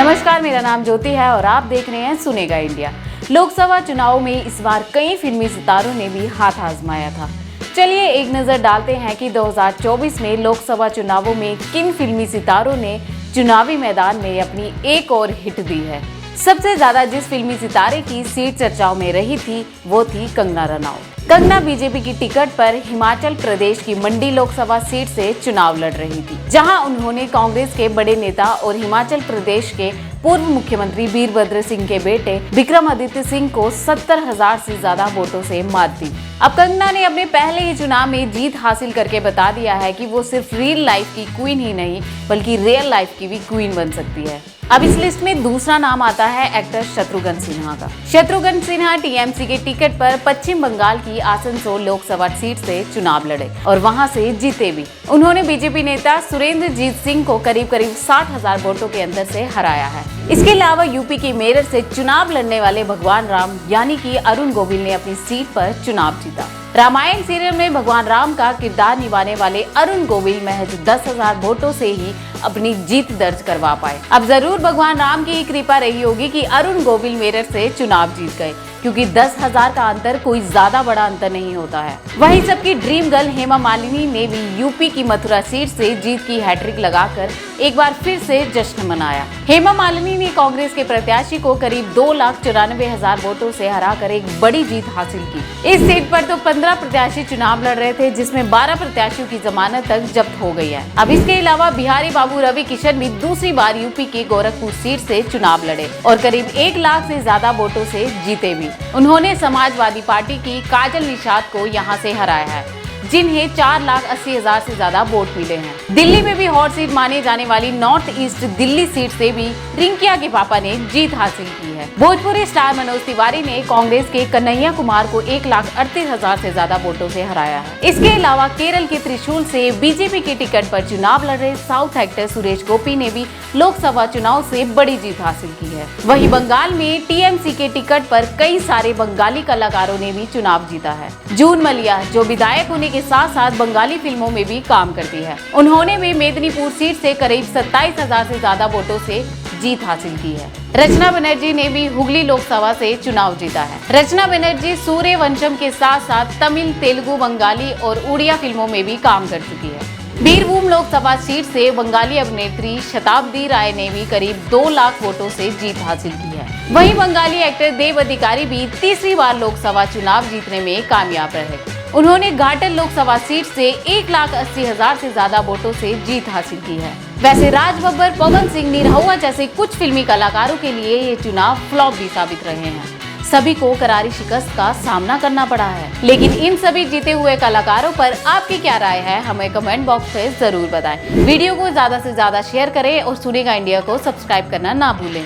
नमस्कार, मेरा नाम ज्योति है और आप देख रहे हैं सुनेगा इंडिया। लोकसभा चुनाव में इस बार कई फिल्मी सितारों ने भी हाथ आजमाया था। चलिए एक नजर डालते हैं कि 2024 में लोकसभा चुनावों में किन फिल्मी सितारों ने चुनावी मैदान में अपनी एक और हिट दी है। सबसे ज्यादा जिस फिल्मी सितारे की सीट चर्चाओं में रही थी वो थी कंगना रनौत। कंगना बीजेपी की टिकट पर हिमाचल प्रदेश की मंडी लोकसभा सीट से चुनाव लड़ रही थी, जहां उन्होंने कांग्रेस के बड़े नेता और हिमाचल प्रदेश के पूर्व मुख्यमंत्री वीरभद्र सिंह के बेटे विक्रमादित्य सिंह को 70,000 से ज्यादा वोटों से मात दी। अब कंगना ने अपने पहले ही चुनाव में जीत हासिल करके बता दिया है कि वो सिर्फ रियल लाइफ की क्वीन ही नहीं बल्कि रियल लाइफ की भी क्वीन बन सकती है। अब इस लिस्ट में दूसरा नाम आता है एक्टर शत्रुघ्न सिन्हा का। शत्रुघ्न सिन्हा टीएमसी के टिकट पर पश्चिम बंगाल की आसनसोल लोकसभा सीट से चुनाव लड़े और वहां से जीते भी। उन्होंने बीजेपी नेता सुरेंद्रजीत सिंह को करीब 60,000 वोटों के अंतर से हराया है। इसके अलावा यूपी के मेरठ से चुनाव लड़ने वाले भगवान राम यानी कि अरुण गोविल ने अपनी सीट पर चुनाव जीता। रामायण सीरियल में भगवान राम का किरदार निभाने वाले अरुण गोविल महज 10,000 वोटों से ही अपनी जीत दर्ज करवा पाए। अब जरूर भगवान राम की कृपा रही होगी कि अरुण गोविल मेरठ से चुनाव जीत गए, क्योंकि 10,000 का अंतर कोई ज्यादा बड़ा अंतर नहीं होता है। वहीं सबकी ड्रीम गर्ल हेमा मालिनी ने भी यूपी की मथुरा सीट से जीत की हैट्रिक लगाकर एक बार फिर से जश्न मनाया। हेमा मालिनी ने कांग्रेस के प्रत्याशी को करीब 2,94,000 वोटों से हराकर एक बड़ी जीत हासिल की। इस सीट पर तो 15 प्रत्याशी चुनाव लड़ रहे थे, जिसमें 12 प्रत्याशियों की जमानत तक जब्त हो गई है। अब इसके अलावा बिहारी बाबू रवि किशन भी दूसरी बार यूपी के गोरखपुर सीट से चुनाव लड़े और करीब 1 लाख से ज्यादा वोटों से जीते भी। उन्होंने समाजवादी पार्टी की काजल निषाद को यहां से हराया है, जिन्हें 4,80,000 से ज्यादा वोट मिले हैं। दिल्ली में भी हॉट सीट माने जाने वाली नॉर्थ ईस्ट दिल्ली सीट से भी रिंकिया के पापा ने जीत हासिल की है। भोजपुरी स्टार मनोज तिवारी ने कांग्रेस के कन्हैया कुमार को 1,38,000 से ज्यादा वोटों से हराया है। इसके अलावा केरल के त्रिशूल से बीजेपी के टिकट पर चुनाव लड़ रहे साउथ एक्टर सुरेश गोपी ने भी लोकसभा चुनाव से बड़ी जीत हासिल की है। वहीं बंगाल में टीएमसी के टिकट पर कई सारे बंगाली कलाकारों ने भी चुनाव जीता है। जून मलिया, जो विधायक होने के साथ साथ बंगाली फिल्मों में भी काम करती है, उन्होंने भी मेदिनीपुर सीट से करीब 27,000 से ज्यादा वोटों से जीत हासिल की है। रचना बनर्जी ने भी हुगली लोकसभा से चुनाव जीता है। रचना बनर्जी सूर्यवंशम के साथ साथ तमिल, तेलुगु, बंगाली और उड़िया फिल्मों में भी काम कर चुकी है। बीरभूम लोकसभा सीट से बंगाली अभिनेत्री शताब्दी राय ने भी करीब 2 लाख वोटों से जीत हासिल की है। वहीं बंगाली एक्टर देव अधिकारी भी तीसरी बार लोकसभा चुनाव जीतने में कामयाब रहे। उन्होंने घाटल लोकसभा सीट से 1,80,000 से ज्यादा वोटों से जीत हासिल की है। वैसे राज बब्बर, पवन सिंह, निरहुआ जैसे कुछ फिल्मी कलाकारों के लिए ये चुनाव फ्लॉप भी साबित रहे हैं। सभी को करारी शिकस्त का सामना करना पड़ा है। लेकिन इन सभी जीते हुए कलाकारों पर आपकी क्या राय है, हमें कमेंट बॉक्स में जरूर बताएं। वीडियो को ज्यादा से ज्यादा शेयर करें और सुनेगा इंडिया को सब्सक्राइब करना ना भूलें।